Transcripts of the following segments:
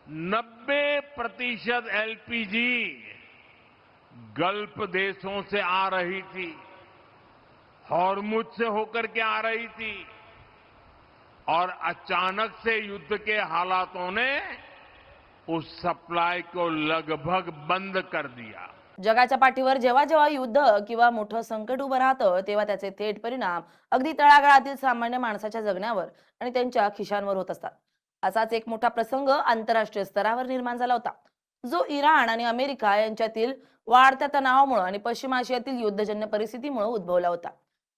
90% LPG gulf देशों से आ रही थी, हॉर्मुज से होकर के आ रही थी और अचानक से युद्ध के हालातों ने उस सप्लाई को लगभग बंद कर दिया। जगाच्या पाठीवर जेव्हा जेव्हा युद्ध किंवा मोठं संकट उभं राहतं तेव्हा त्याचे थेट परिणाम अगदी तळागाळातील सामान्य माणसाच्या जगण्यावर आणि त्यांच्या खिशांवर होत असतात. असाच एक मोठा प्रसंग आंतरराष्ट्रीय स्तरावर निर्माण झाला होता, जो इराण आणि अमेरिका यांच्यातील वाढत्या तणावामुळे आणि पश्चिम आशियातील युद्धजन्य परिस्थितीमुळे उद्भवला होता.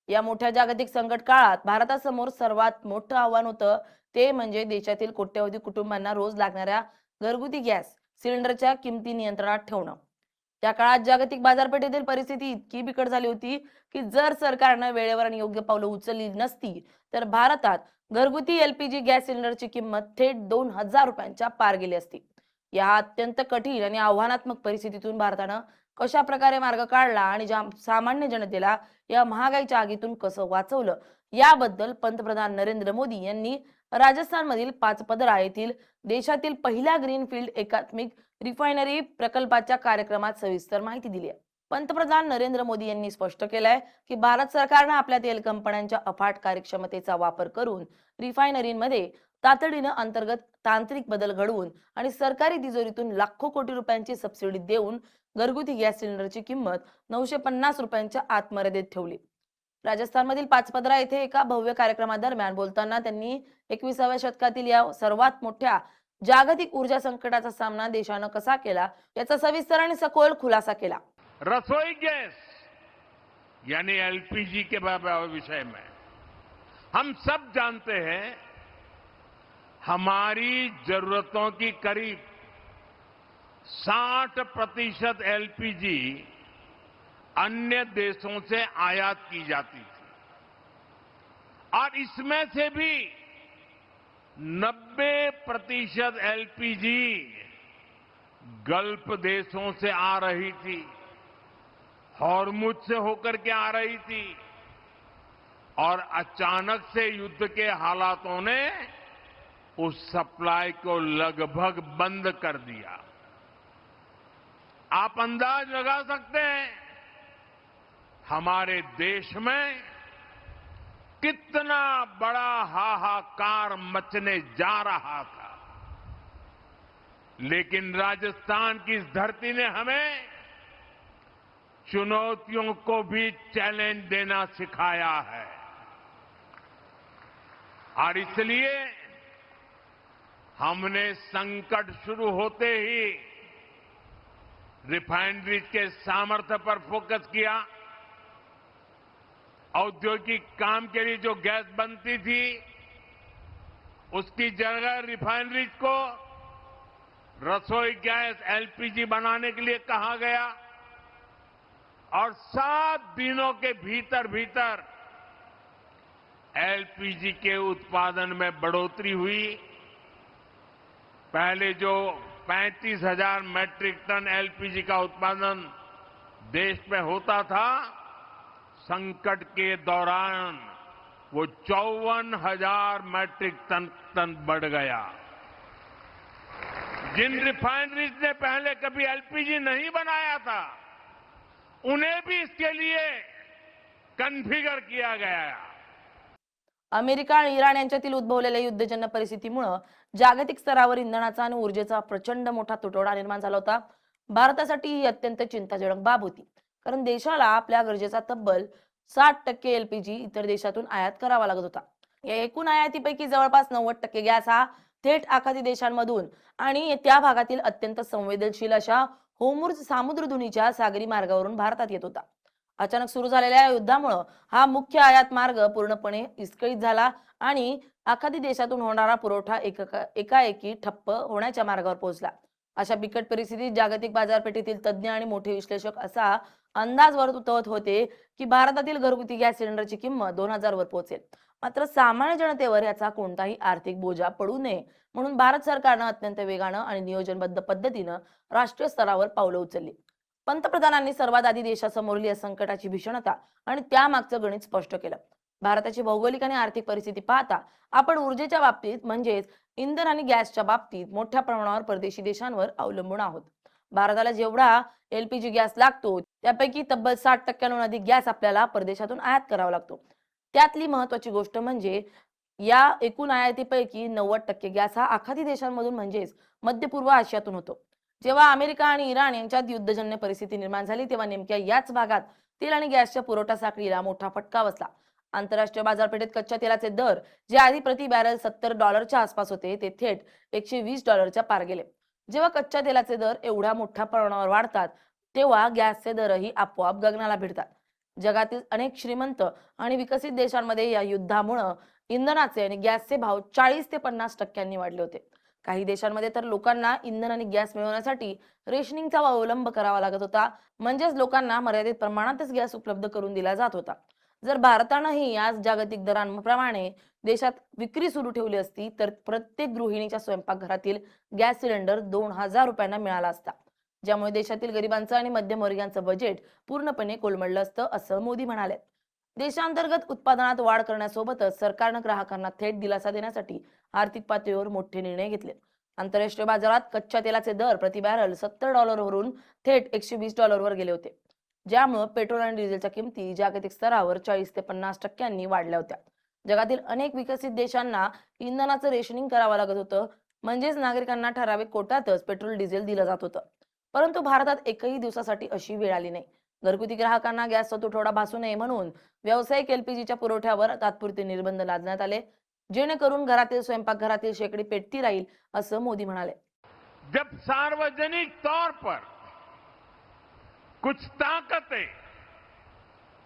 या मोठ्या जागतिक संकट काळात भारतासमोर सर्वात मोठं आव्हान होतं ते म्हणजे देशातील कोट्यवधी कुटुंबांना रोज लागणाऱ्या घरगुती गॅस सिलेंडरच्या किमती नियंत्रणात ठेवणं. त्या काळात जागतिक बाजारपेठेतील परिस्थिती इतकी बिकट झाली होती की जर सरकारनं वेळेवर आणि योग्य पावलं उचलली नसती तर भारतात घरगुती एलपीजी गॅस सिलेंडरची किंमत थेट 2,000 रुपयांच्या पार गेली असती. या अत्यंत कठीण आणि आव्हानात्मक परिस्थितीतून भारतानं कशा प्रकारे मार्ग काढला आणि सामान्य जनतेला या महागाईच्या आगीतून कसं वाचवलं याबद्दल पंतप्रधान नरेंद्र मोदी यांनी राजस्थानमधील पाचपदरा येथील देशातील पहिल्या ग्रीनफील्ड एकात्मिक रिफायनरी प्रकल्पाच्या कार्यक्रमात सविस्तर माहिती दिली आहे. पंतप्रधान नरेंद्र मोदी यांनी स्पष्ट केलंय की भारत सरकारनं आपल्या तेल कंपन्यांच्या अफाट कार्यक्षमतेचा वापर करून रिफायनरीमध्ये तातडीनं अंतर्गत तांत्रिक बदल घडवून आणि सरकारी तिजोरीतून लाखो कोटी रुपयांची सबसिडी देऊन घरगुती गॅस सिलेंडरची किंमत 950 रुपयांच्या आतमर्यादेत ठेवली. राजस्थानमधील पाचपदरा येथे एका भव्य कार्यक्रमादरम्यान बोलताना त्यांनी 21व्या शतकातील या सर्वात मोठ्या जागतिक ऊर्जा संकटाचा सामना देशानं कसा केला याचा सविस्तर आणि सखोल खुलासा केला. रसोई गैस यानी एलपीजी के विषय में हम सब जानते हैं, हमारी जरूरतों की करीब 60% एलपीजी अन्य देशों से आयात की जाती थी और इसमें से भी 90% एलपीजी गल्फ देशों से आ रही थी, हॉर्मुज से होकर के आ रही थी और अचानक से युद्ध के हालातों ने उस सप्लाई को लगभग बंद कर दिया। आप अंदाज लगा सकते हैं हमारे देश में कितना बड़ा हाहाकार मचने जा रहा था, लेकिन राजस्थान की इस धरती ने हमें चुनौतियों को भी चैलेंज देना सिखाया है और इसलिए हमने संकट शुरू होते ही रिफाइनरीज के सामर्थ्य पर फोकस किया। औद्योगिक काम के लिए जो गैस बनती थी उसकी जगह रिफाइनरीज को रसोई गैस एलपीजी बनाने के लिए कहा गया और 7 दिनों के भीतर भीतर एलपीजी के उत्पादन में बढ़ोतरी हुई। पहले जो 35,000 मैट्रिक टन एलपीजी का उत्पादन देश में होता था, संकट के दौरान वो 54,000 मैट्रिक टन बढ़ गया। जिन रिफाइनरीज ने पहले कभी एलपीजी नहीं बनाया था उन्हें भी इसके लिए कॉन्फ़िगर किया गया। अमेरिका आणि इराण यांच्यातील उद्भवलेल्या युद्धजन्य परिस्थितीमुळे जागतिक स्तरावर इंधनाचा आणि ऊर्जेचा प्रचंड मोठा तुटवडा निर्माण झाला होता. भारतासाठी ही अत्यंत चिंताजनक बाब होती, कारण देशाला आपल्या गरजेचा तब्बल 60% एलपीजी इतर देशातून आयात करावा लागत होता. या एकूण आयातीपैकी जवळपास 90% गॅस हा थेट आखाती देशांमधून आणि त्या भागातील अत्यंत संवेदनशील अशा होर्मुझ सामुद्रधुनीच्या सागरी मार्गावरून भारतात येत होता. अचानक सुरू झालेल्या युद्धामुळे हा मुख्य आयात मार्ग पूर्णपणे विस्कळीत झाला आणि आखाती देशातून होणारा पुरवठा एकाएकी ठप्प होण्याच्या मार्गावर पोहोचला. अशा बिकट परिस्थितीत जागतिक बाजारपेठेतील तज्ज्ञ आणि मोठे विश्लेषक असा अंदाज वर्तवत होते की भारतातील घरगुती गॅस सिलेंडरची किंमत 2,000 वर पोहोचेल. मात्र सामान्य जनतेवर याचा कोणताही आर्थिक बोजा पडू नये म्हणून भारत सरकारनं अत्यंत वेगानं आणि नियोजनबद्ध पद्धतीनं राष्ट्रीय स्तरावर पावलं उचलली. पंतप्रधानांनी सर्वात आधी देशासमोरील या संकटाची भीषणता आणि त्यामागचं गणित स्पष्ट केलं. भारताची भौगोलिक आणि आर्थिक परिस्थिती पाहता आपण ऊर्जेच्या बाबतीत म्हणजेच इंधन आणि गॅसच्या बाबतीत मोठ्या प्रमाणावर परदेशी देशांवर अवलंबून आहोत. भारताला जेवढा एलपीजी गॅस लागतो त्यापैकी तब्बल 60% अधिक गॅस आपल्याला परदेशातून आयात करावा लागतो. त्यातली महत्वाची गोष्ट म्हणजे या एकूण आयातीपैकी 90% गॅस हा आखाती देशांमधून म्हणजेच मध्य पूर्व आशियातून होतो. जेव्हा अमेरिका आणि इराण यांच्यात युद्धजन्य परिस्थिती निर्माण झाली तेव्हा नेमक्या याच भागात तेल आणि गॅसच्या पुरवठा साखळीला मोठा फटका बसला. आंतरराष्ट्रीय बाजारपेठेत कच्च्या तेलाचे दर जे आधी प्रति बॅरल $70 आसपास होते ते थेट $120 पार गेले. जेव्हा कच्च्या तेलाचे दर एवढ्या मोठ्या प्रमाणावर वाढतात तेव्हा गॅसचे दरही आपोआप गगनाला भिडतात. जगातील अनेक श्रीमंत आणि विकसित देशांमध्ये या युद्धामुळे इंधनाचे आणि गॅसचे भाव 40 ते 50% वाढले होते. काही देशांमध्ये तर लोकांना इंधन आणि गॅस मिळवण्यासाठी रेशनिंगचा अवलंब करावा लागत होता. म्हणजेच लोकांना मर्यादित प्रमाणातच गॅस उपलब्ध करून दिला जात होता. जर भारतानंही याच जागतिक दरांप्रमाणे देशात विक्री सुरू ठेवली असती तर प्रत्येक गृहिणीच्या स्वयंपाकघरातील गॅस सिलेंडर 2000 रुपयांना मिळाला असता, ज्यामुळे देशातील गरिबांचं आणि मध्यमवर्गीयांचं बजेट पूर्णपणे कोलमडलं असतं, असं मोदी म्हणाले. देशांतर्गत उत्पादनात वाढ करण्यासोबतच सरकारनं ग्राहकांना थेट दिलासा देण्यासाठी आर्थिक पातळीवर मोठे निर्णय घेतले. आंतरराष्ट्रीय बाजारात कच्च्या तेलाचे दर प्रति बॅरल $70 वरून थेट $120 वर गेले होते, ज्यामुळे पेट्रोल आणि डिझेलच्या किमती जागतिक स्तरावर 40 ते 50% वाढल्या होत्या. जगातील अनेक विकसित देशांना इंधनाचं रेशनिंग करावं लागत होतं, म्हणजेच नागरिकांना ठराविक कोट्यातच पेट्रोल डिझेल दिलं जात होतं. परंतु भारतात एकही दिवसासाठी अशी वेळ आली नाही. घरगुती ग्राहकांना गॅसचा तुटवडा भासू नये म्हणून व्यावसायिक एलपीजीच्या पुरवठ्यावर तात्पुरते निर्बंध लादण्यात आले, जेणेकरून घरातील स्वयंपाकघरातील शेगडी पेटती राहील, असं मोदी म्हणाले. जब सार्वजनिक तौर पर कुछ ताकतें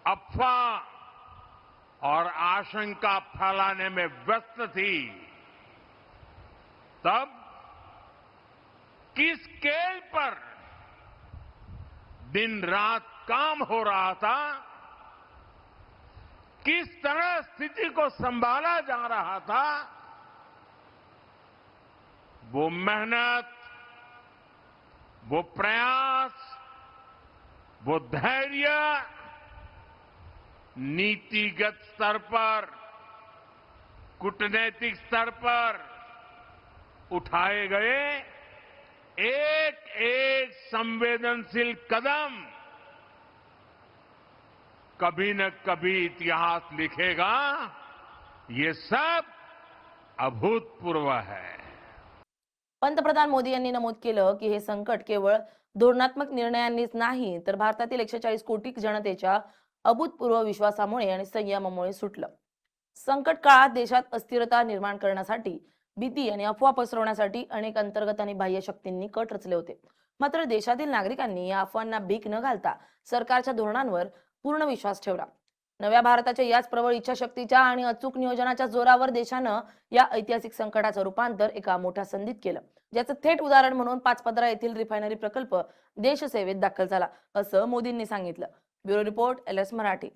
अफवाह और आशंका फैलाने में व्यस्त थी, तब किस स्केल पर दिन रात काम हो रहा था, किस तरह स्थिति को संभाला जा रहा था, वो मेहनत, वो प्रयास, वो धैर्य नीतिगत स्तर पर, कूटनैतिक स्तर पर उठाए गए एक एक संवेदनशील कदम कभी न कभी इतिहास लिखेगा. ये सब अभूतपूर्व है. पंतप्रधान मोदी यांनी नमूद केलं की हे संकट केवळ धोरणात्मक निर्णयांनीच नाही तर भारतातील 140 कोटी जनतेच्या अभूतपूर्व विश्वासामुळे आणि संयमामुळे सुटलं. संकट काळात देशात अस्थिरता निर्माण करण्यासाठी, भीती आणि अफवा पसरवण्यासाठी अनेक अंतर्गत आणि बाह्य शक्तींनी कट रचले होते. मात्र देशातील नागरिकांनी या अफवांना भीक न घालता सरकारच्या धोरणांवर पूर्ण विश्वास ठेवला. नव्या भारताच्या याच प्रबळ इच्छाशक्तीच्या आणि अचूक नियोजनाच्या जोरावर देशानं या ऐतिहासिक संकटाचं रूपांतर एका मोठ्या संधीत केलं, ज्याचं थेट उदाहरण म्हणून पाचपदरा येथील रिफायनरी प्रकल्प देशसेवेत दाखल झाला, असं मोदींनी सांगितलं. Bureau report, LS Marathi.